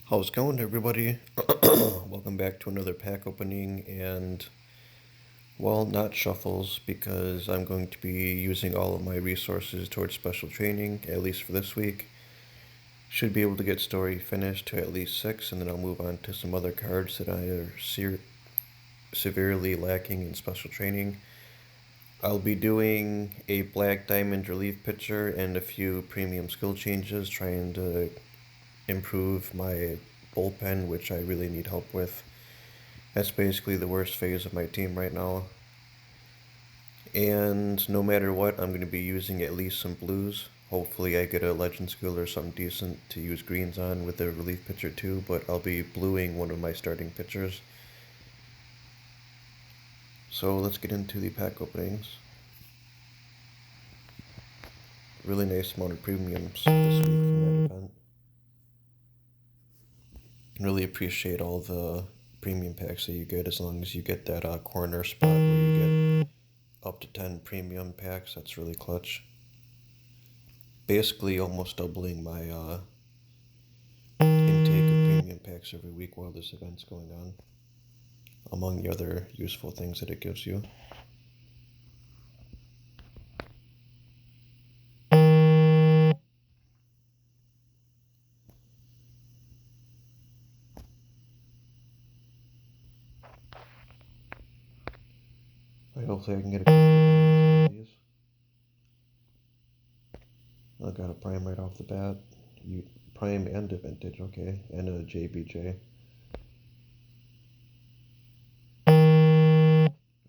How's it going, everybody? Welcome back to another pack opening and, well, not shuffles because I'm going to be using all of my resources towards special training, at least for this week. Should be able to get story finished to at least 6, and then I'll move on to some other cards that I are severely lacking in special training. I'll be doing a black diamond relief pitcher and a few premium skill changes, trying to improve my bullpen, which I really need help with. That's basically the worst phase of my team right now. And no matter what, I'm going to be using at least some blues. Hopefully, I get a legend skill or something decent to use greens on with a relief pitcher too, but I'll be bluing one of my starting pitchers. So let's get into the pack openings. Really nice amount of premiums this week from that event. Really appreciate all the premium packs that you get as long as you get that corner spot where you get up to 10 premium packs. That's really clutch. Basically almost doubling my intake of premium packs every week while this event's going on, among the other useful things that it gives you. Right, hopefully I can get a couple of these. I got a prime right off the bat. Prime and a vintage, okay, and a JBJ.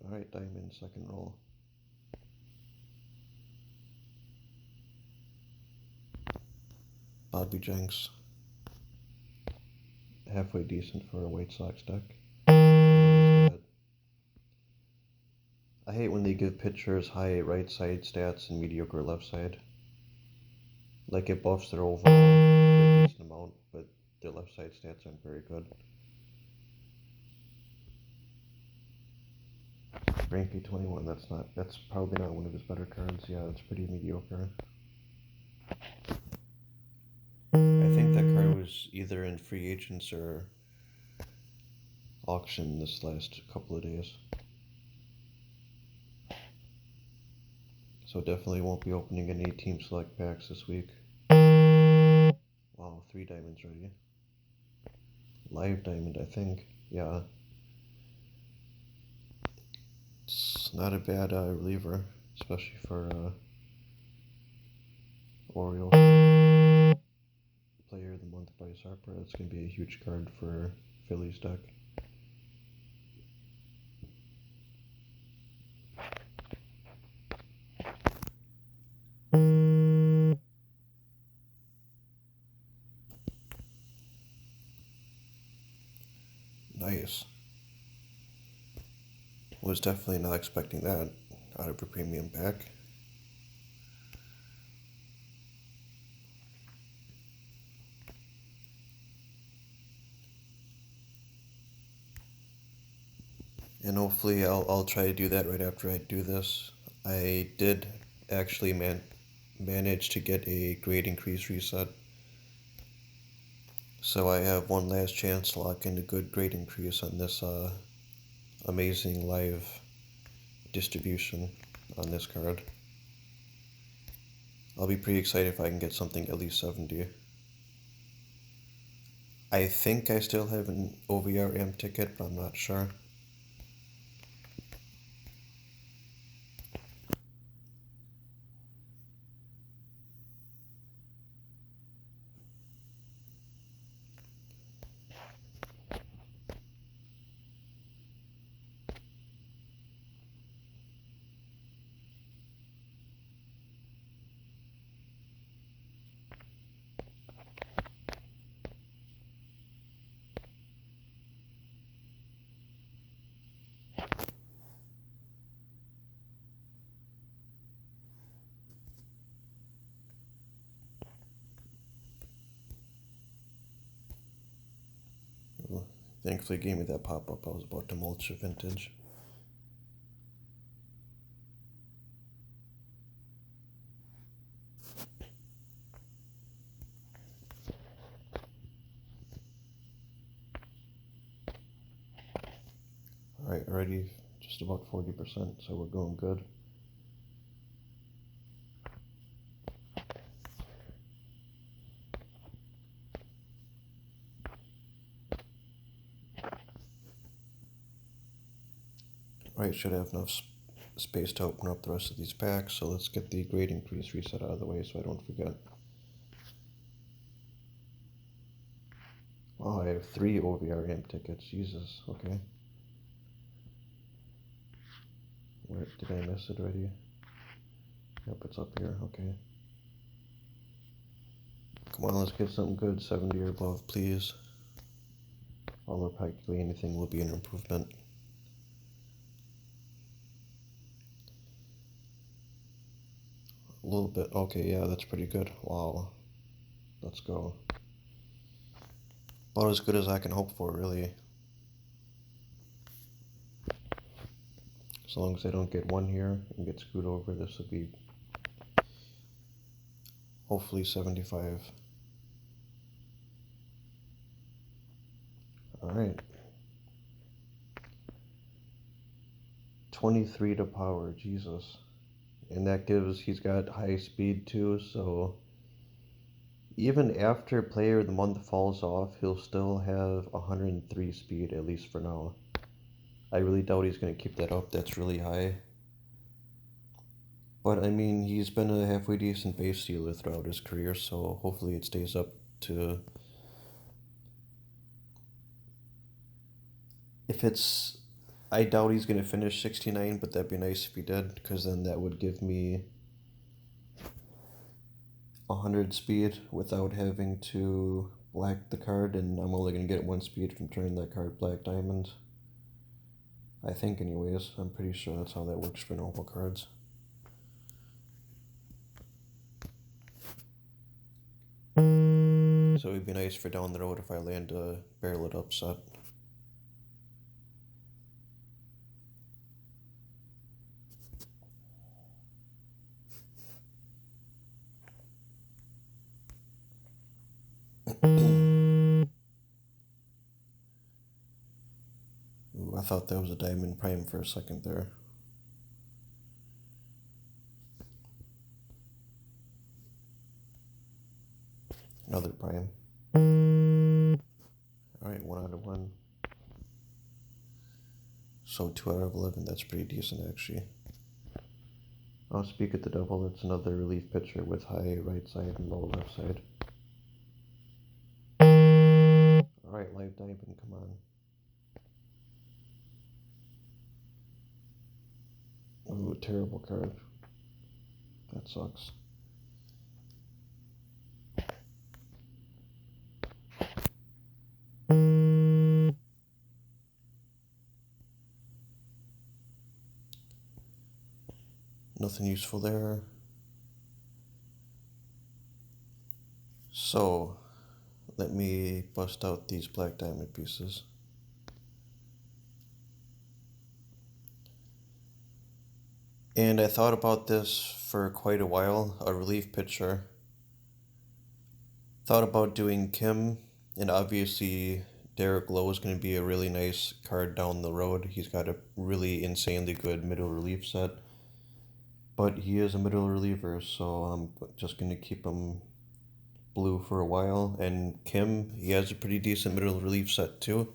Alright, diamond, second roll. Bobby Jenks. Halfway decent for a White Sox deck. I hate when they give pitchers high right side stats and mediocre left side. Like it buffs their overall to a decent amount, but their left side stats aren't very good. Rank P21, that's probably not one of his better cards. Yeah, it's pretty mediocre. I think that card was either in free agents or auction this last couple of days. So definitely won't be opening any team select packs this week. Wow, 3 diamonds ready. Live diamond, I think. Yeah. It's not a bad reliever, especially for Orioles. Player of the month, Bryce Harper. That's going to be a huge card for Phillies deck. Nice. Was definitely not expecting that out of a premium pack. And hopefully I'll try to do that right after I do this. I did actually manage to get a grade increase reset. So I have one last chance to lock in a good grade increase on this amazing live distribution on this card. I'll be pretty excited if I can get something at least 70. I think I still have an OVR amp ticket, but I'm not sure. Thankfully, it gave me that pop up. I was about to mulch a vintage. Alright, already just about 40%, so we're going good. Alright, should have enough space to open up the rest of these packs, so let's get the grade increase reset out of the way so I don't forget. Oh, I have 3 OVR amp tickets, Jesus, okay. Where, did I miss it already? Yep, it's up here, okay. Come on, let's get something good, 70 or above, please. Although practically anything will be an improvement. A little bit, okay, yeah, that's pretty good. Wow, let's go. About as good as I can hope for, really. As long as I don't get one here and get screwed over, this will be hopefully 75. Alright. 23 to power, Jesus. And that gives, he's got high speed too, so even after player of the month falls off, he'll still have 103 speed, at least for now. I really doubt he's going to keep that up, that's really high. But I mean, he's been a halfway decent base stealer throughout his career, so hopefully it stays up to... If it's... I doubt he's going to finish 69, but that'd be nice if he did, because then that would give me 100 speed without having to black the card, and I'm only going to get 1 speed from turning that card black diamond. I think anyways, I'm pretty sure that's how that works for normal cards. So it'd be nice for down the road if I land a barrel it up set. Ooh, I thought that was a diamond prime for a second there. Another prime. Alright, 1 out of 1. So 2 out of 11, that's pretty decent actually. I'll speak at the devil, it's another relief pitcher with high right side and low left side. Alright, live diamond, come on. Ooh, terrible card. That sucks. Nothing useful there. So, let me bust out these black diamond pieces. And I thought about this for quite a while, a relief pitcher. Thought about doing Kim, and obviously Derek Lowe is going to be a really nice card down the road. He's got a really insanely good middle relief set. But he is a middle reliever, so I'm just going to keep him blue for a while. And Kim, he has a pretty decent middle relief set too.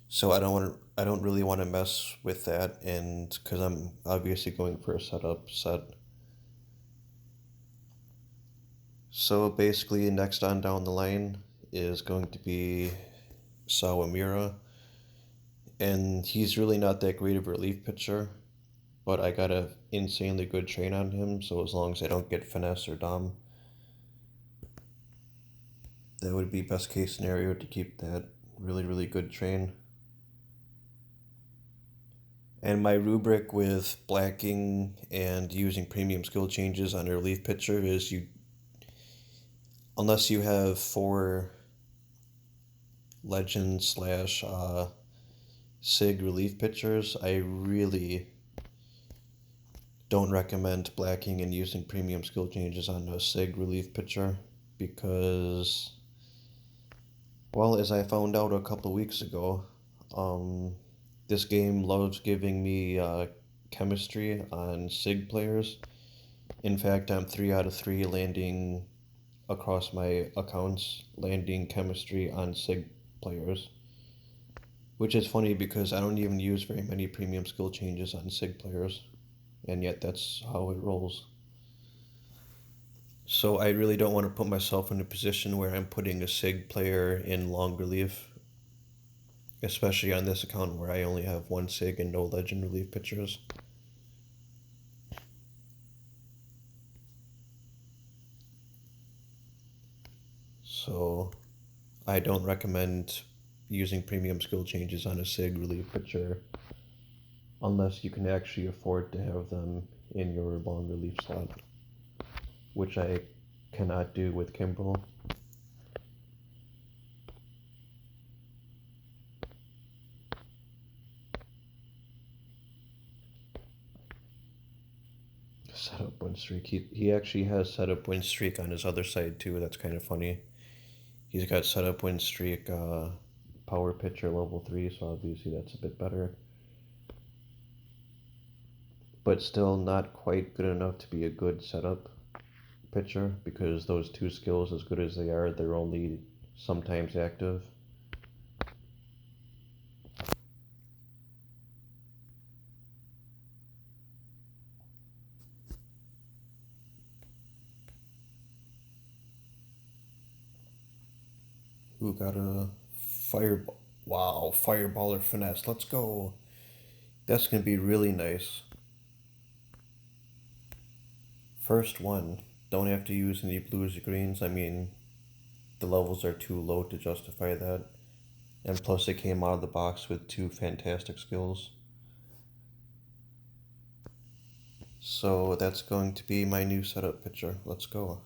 So I don't really want to mess with that, and because I'm obviously going for a setup set. So basically, next on down the line is going to be Sawamura, and he's really not that great of a relief pitcher, but I got a insanely good train on him, so as long as I don't get finesse or dom, that would be best case scenario to keep that really good train. And my rubric with blacking and using premium skill changes on a relief pitcher is unless you have 4 legend slash SIG relief pitchers, I really don't recommend blacking and using premium skill changes on a SIG relief pitcher because, well, as I found out a couple weeks ago, This game loves giving me chemistry on SIG players. In fact, I'm 3 out of 3 landing across my accounts, landing chemistry on SIG players. Which is funny because I don't even use very many premium skill changes on SIG players, and yet that's how it rolls. So I really don't want to put myself in a position where I'm putting a SIG player in long relief, especially on this account where I only have one SIG and no legend relief pitchers. So I don't recommend using premium skill changes on a SIG relief pitcher unless you can actually afford to have them in your long relief slot, which I cannot do with Kimbrel. Setup win streak. He actually has setup win streak on his other side too. That's kind of funny. He's got setup win streak, power pitcher level 3, so obviously that's a bit better. But still not quite good enough to be a good setup pitcher because those two skills, as good as they are, they're only sometimes active. Ooh, got a fireball. Wow, fireballer finesse. Let's go. That's going to be really nice. First one. Don't have to use any blues or greens. I mean, the levels are too low to justify that. And plus, it came out of the box with 2 fantastic skills. So that's going to be my new setup pitcher. Let's go.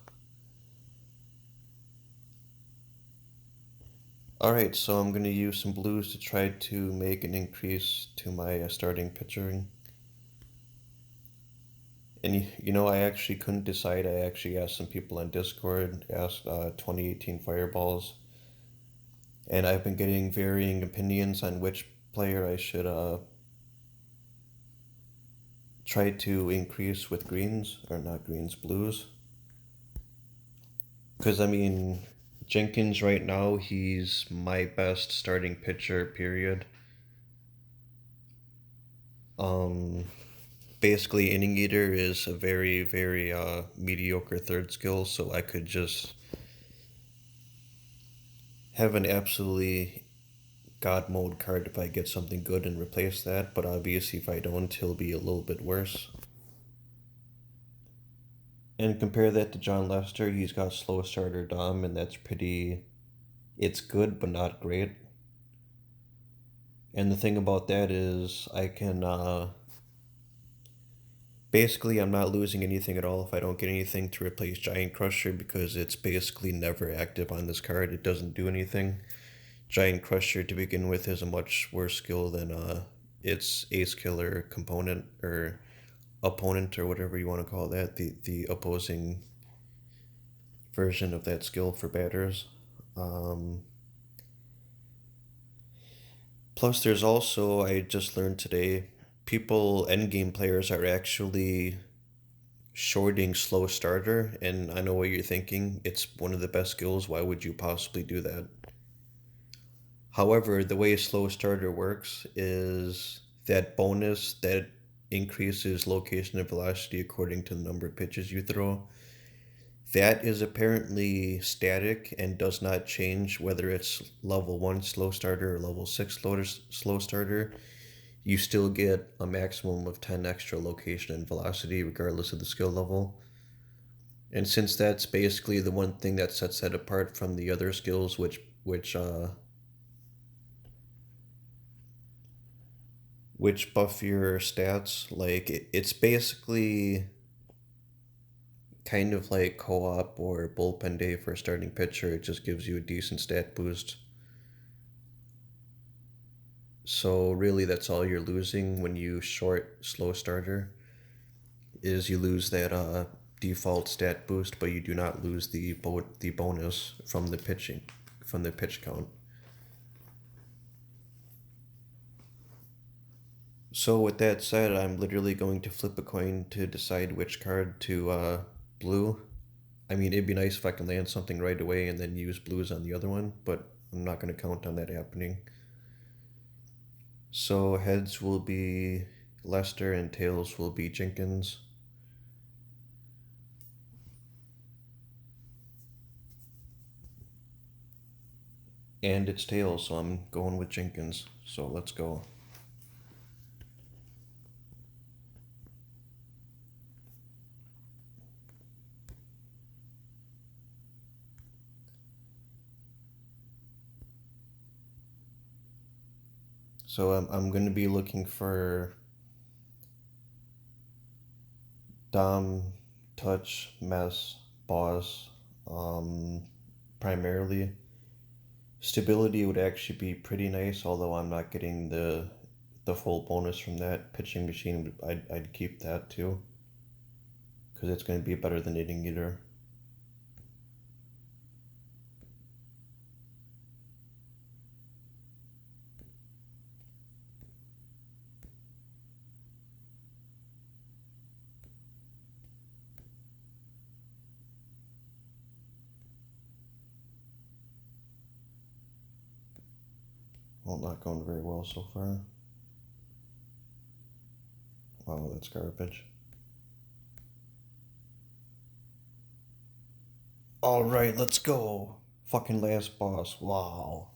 Alright, so I'm going to use some blues to try to make an increase to my starting pitching. And I actually couldn't decide. I actually asked some people on Discord, asked 2018 Fireballs, and I've been getting varying opinions on which player I should try to increase with greens, or not greens, blues. Because, I mean, Jenkins right now, he's my best starting pitcher, period. Um, Basically, Inning Eater is a very, very mediocre third skill, so I could just have an absolutely god mode card if I get something good and replace that, but obviously if I don't, he'll be a little bit worse. And compare that to John Lester, he's got slow starter Dom, and that's pretty. It's good, but not great. And the thing about that is, I can. Basically, I'm not losing anything at all if I don't get anything to replace Giant Crusher because it's basically never active on this card. It doesn't do anything. Giant Crusher to begin with is a much worse skill than its Ace Killer component or opponent or whatever you want to call that, the opposing version of that skill for batters. Um, Plus, there's also, I just learned today, endgame players are actually shorting slow starter, and I know what you're thinking. It's one of the best skills. Why would you possibly do that? However, the way slow starter works is that bonus that increases location and velocity according to the number of pitches you throw. That is apparently static and does not change whether it's level 1 slow starter or level 6 slow starter. You still get a maximum of 10 extra location and velocity regardless of the skill level. And since that's basically the one thing that sets that apart from the other skills which buff your stats, like it's basically kind of like co-op or bullpen day for a starting pitcher. It just gives you a decent stat boost. So really that's all you're losing when you short slow starter is you lose that default stat boost, but you do not lose the bonus from the pitching, from the pitch count. So with that said, I'm literally going to flip a coin to decide which card to blue. I mean, it'd be nice if I can land something right away and then use blues on the other one, but I'm not going to count on that happening. So heads will be Lester and tails will be Jenkins. And it's tails, so I'm going with Jenkins. So let's go. So I'm going to be looking for Dom, touch, mess, boss, um, primarily. Stability would actually be pretty nice, although I'm not getting the full bonus from that. Pitching machine, I'd keep that too, because it's going to be better than Eating Eater. Well, not going very well so far. Wow, that's garbage. Alright, let's go. Fucking last boss. Wow.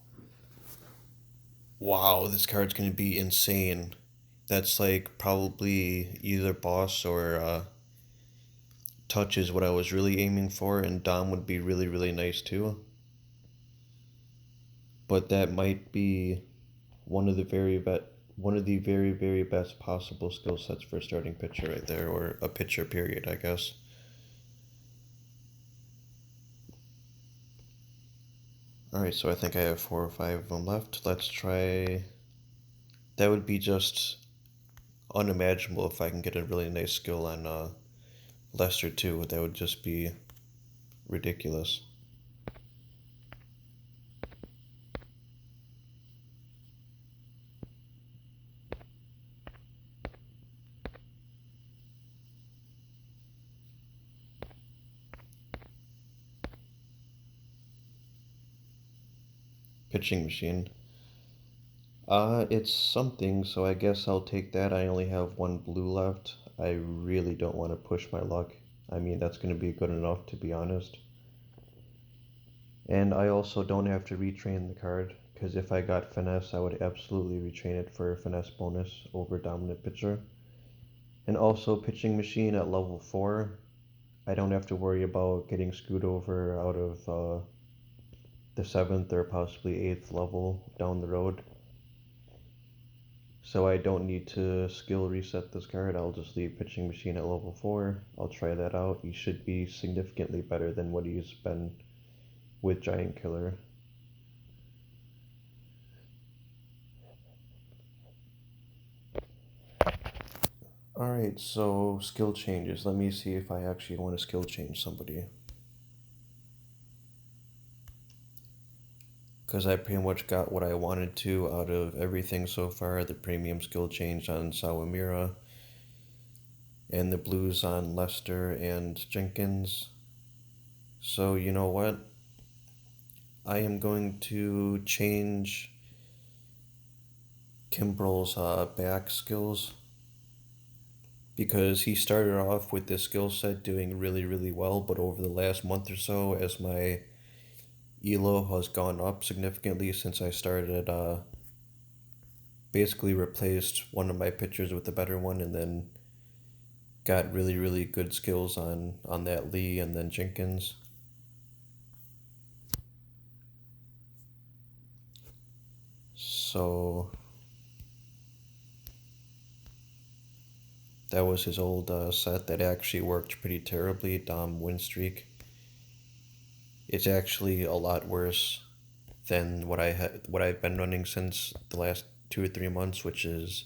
Wow, this card's gonna be insane. That's like probably either boss or touch is what I was really aiming for, and Dom would be really, really nice too. But that might be one of the one of the very, very best possible skill sets for a starting pitcher right there, or a pitcher period, I guess. Alright, so I think I have 4 or 5 of them left. Let's try. That would be just unimaginable if I can get a really nice skill on Lester too. That would just be ridiculous. Pitching machine. It's something, so I guess I'll take that. I only have one blue left. I really don't want to push my luck. I mean, that's going to be good enough, to be honest. And I also don't have to retrain the card, because if I got finesse, I would absolutely retrain it for a finesse bonus over dominant pitcher. And also, pitching machine at level 4, I don't have to worry about getting screwed over out of the 7th or possibly 8th level down the road. So I don't need to skill reset this card. I'll just leave pitching machine at level 4. I'll try that out. He should be significantly better than what he's been with Giant Killer. Alright, so skill changes. Let me see if I actually want to skill change somebody. Because I pretty much got what I wanted to out of everything so far. The premium skill change on Sawamura, and the blues on Lester and Jenkins. So you know what? I am going to change Kimbrel's back skills, because he started off with this skill set doing really, really well, but over the last month or so, as my elo has gone up significantly since I started, basically replaced one of my pitchers with a better one, and then got really, really good skills on that Lee and then Jenkins. So that was his old set that actually worked pretty terribly, Dom win streak. It's actually a lot worse than what I've been running since the last 2 or 3 months, which is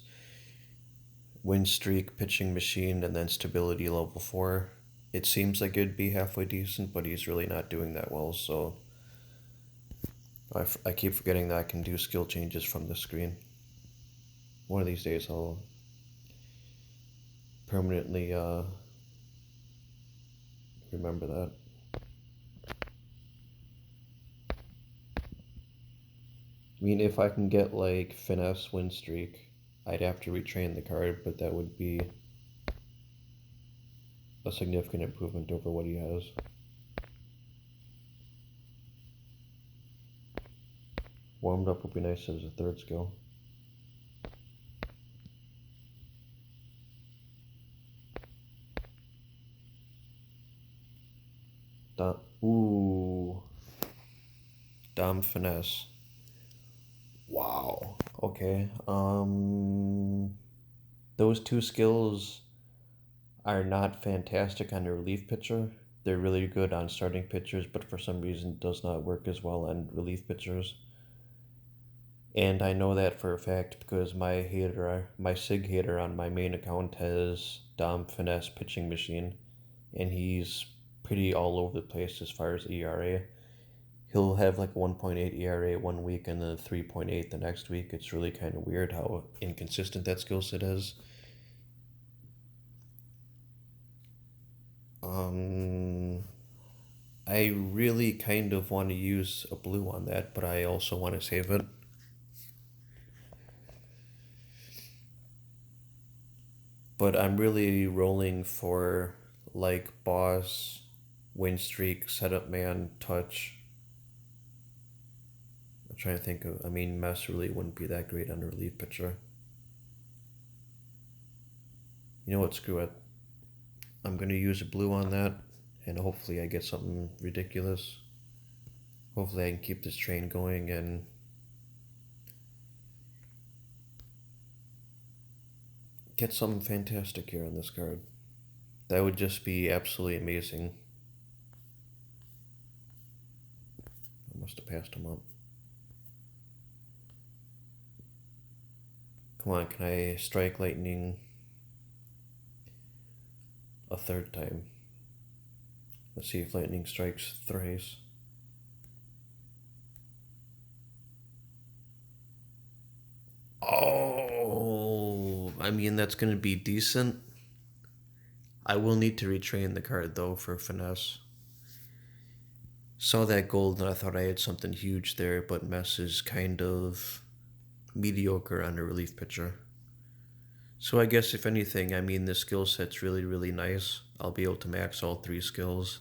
win streak, pitching machine, and then stability level 4. It seems like it'd be halfway decent, but he's really not doing that well, so I keep forgetting that I can do skill changes from the screen. One of these days I'll permanently remember that. I mean, if I can get like finesse win streak, I'd have to retrain the card, but that would be a significant improvement over what he has. Warmed up would be nice as a third skill. Ooh. Dom finesse. Wow. Okay. Those two skills are not fantastic on a relief pitcher. They're really good on starting pitchers, but for some reason does not work as well on relief pitchers. And I know that for a fact because my Sig hater on my main account has Dom Finesse pitching machine, and he's pretty all over the place as far as ERA. He'll have like 1.8 ERA one week and then 3.8 the next week. It's really kind of weird how inconsistent that skill set is. I really kind of want to use a blue on that, but I also want to save it. But I'm really rolling for like boss, win streak, setup man, touch. I'm trying to think of. I mean, mess really wouldn't be that great on a relief pitcher. You know what? Screw it. I'm gonna use a blue on that, and hopefully I get something ridiculous. Hopefully I can keep this train going and get something fantastic here on this card. That would just be absolutely amazing. I must have passed him up. Come on, can I strike lightning a third time? Let's see if lightning strikes thrice. Oh, I mean, that's going to be decent. I will need to retrain the card, though, for finesse. Saw that gold and I thought I had something huge there, but mess is kind of mediocre on a relief pitcher. So I guess if anything, I mean, this skill set's really, really nice. I'll be able to max all three skills.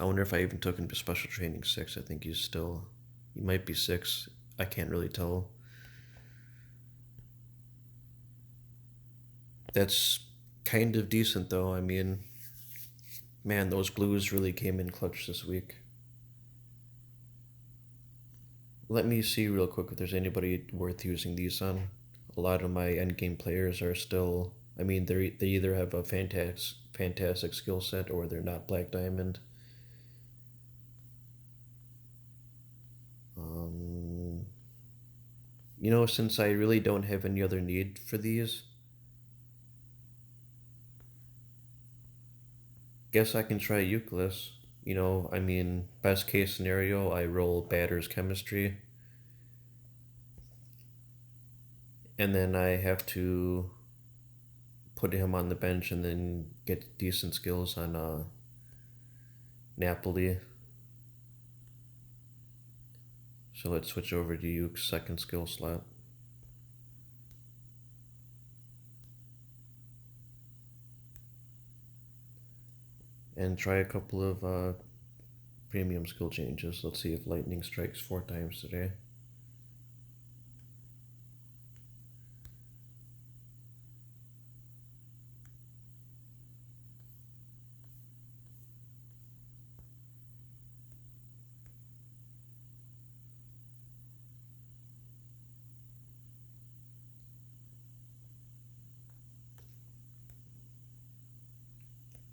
I wonder if I even took him to special training 6. I think he might be 6. I can't really tell. That's kind of decent though. I mean, man, those blues really came in clutch this week. Let me see real quick if there's anybody worth using these on. A lot of my endgame players are still, I mean, they either have a fantastic skill set or they're not Black Diamond. You know, since I really don't have any other need for these, guess I can try Euclid. You know, I mean, best case scenario, I roll Batter's Chemistry, and then I have to put him on the bench and then get decent skills on Napoli. So let's switch over to Uke's second skill slot. And try a couple of premium skill changes. Let's see if lightning strikes 4 times today.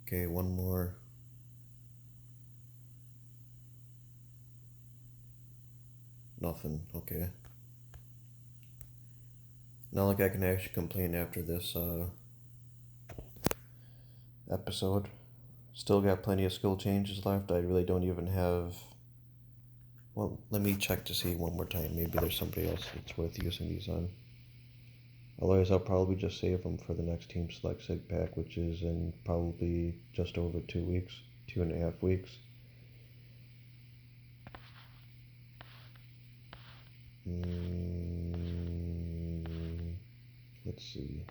Okay, one more. Nothing. Okay. Not like I can actually complain after this episode. Still got plenty of skill changes left. I really don't even have Well, let me check to see one more time. Maybe there's somebody else that's worth using these on. Otherwise, I'll probably just save them for the next Team Select Sig pack, which is in probably just over 2 weeks, 2.5 weeks. Let's see.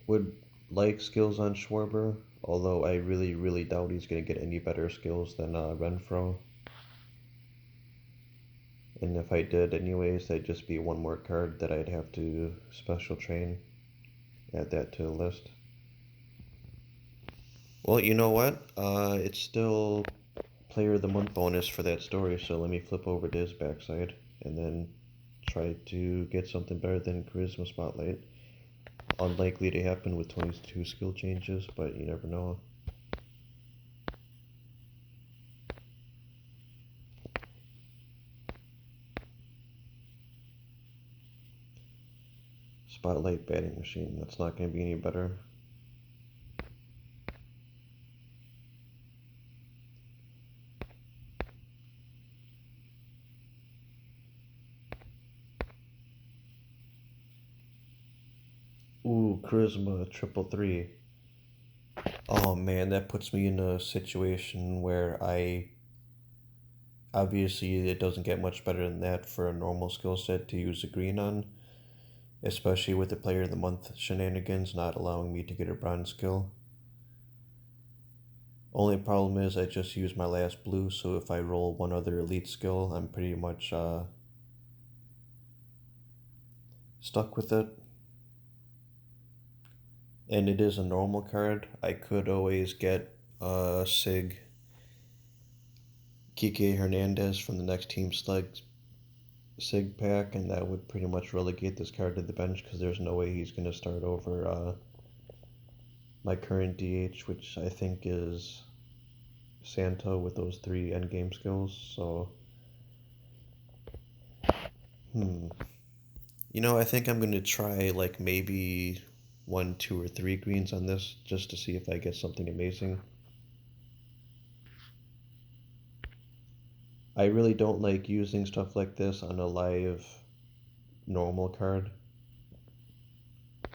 Would like skills on Schwarber, although I really, really doubt he's going to get any better skills than Renfro. And if I did anyways, that'd just be one more card that I'd have to special train. Add that to the list. Well, you know what? It's still Player of the Month bonus for that story, so let me flip over to his backside and then try to get something better than Charisma Spotlight. Unlikely to happen with 22 skill changes, but you never know. Spotlight batting machine, that's not going to be any better. Ooh, Charisma, triple three. Oh man, that puts me in a situation where obviously it doesn't get much better than that for a normal skill set to use a green on, especially with the Player of the Month shenanigans not allowing me to get a bronze skill. Only problem is I just used my last blue, so if I roll one other elite skill, I'm pretty much stuck with it. And it is a normal card. I could always get Sig Kike Hernandez from the next Team Select Sig pack, and that would pretty much relegate this card to the bench because there's no way he's going to start over my current DH, which I think is Santo with those 3 endgame skills. So, I think I'm going to try like maybe 1, 2, or 3 greens on this just to see if I get something amazing. I really don't like using stuff like this on a live normal card.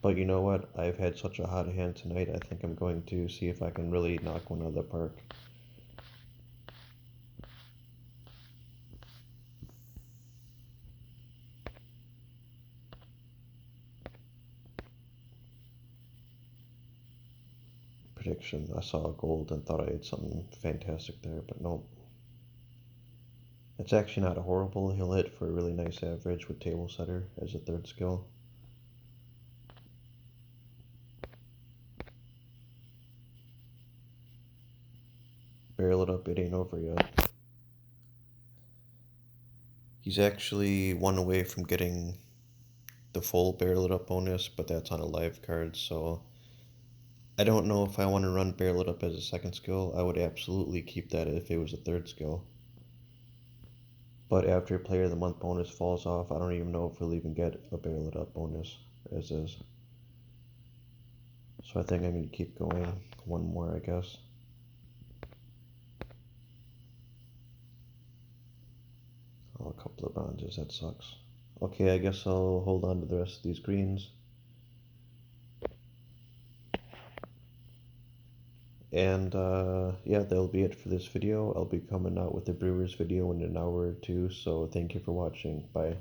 But you know what? I've had such a hot hand tonight, I think I'm going to see if I can really knock one out of the park. Prediction. I saw a gold and thought I had something fantastic there, but nope. It's actually not horrible. He'll hit for a really nice average with Table Setter as a 3rd skill. Barrel it up, it ain't over yet. He's actually 1 away from getting the full Barrel It Up bonus, but that's on a live card, so I don't know if I want to run Barrel It Up as a 2nd skill. I would absolutely keep that if it was a 3rd skill. But after Player of the Month bonus falls off, I don't even know if we'll even get a Barrel It Up bonus as is. So I think I'm going to keep going. 1 more, I guess. Oh, a couple of bronzes, that sucks. Okay, I guess I'll hold on to the rest of these greens. And yeah, that'll be it for this video. I'll be coming out with the Brewers video in an hour or two, so thank you for watching. Bye.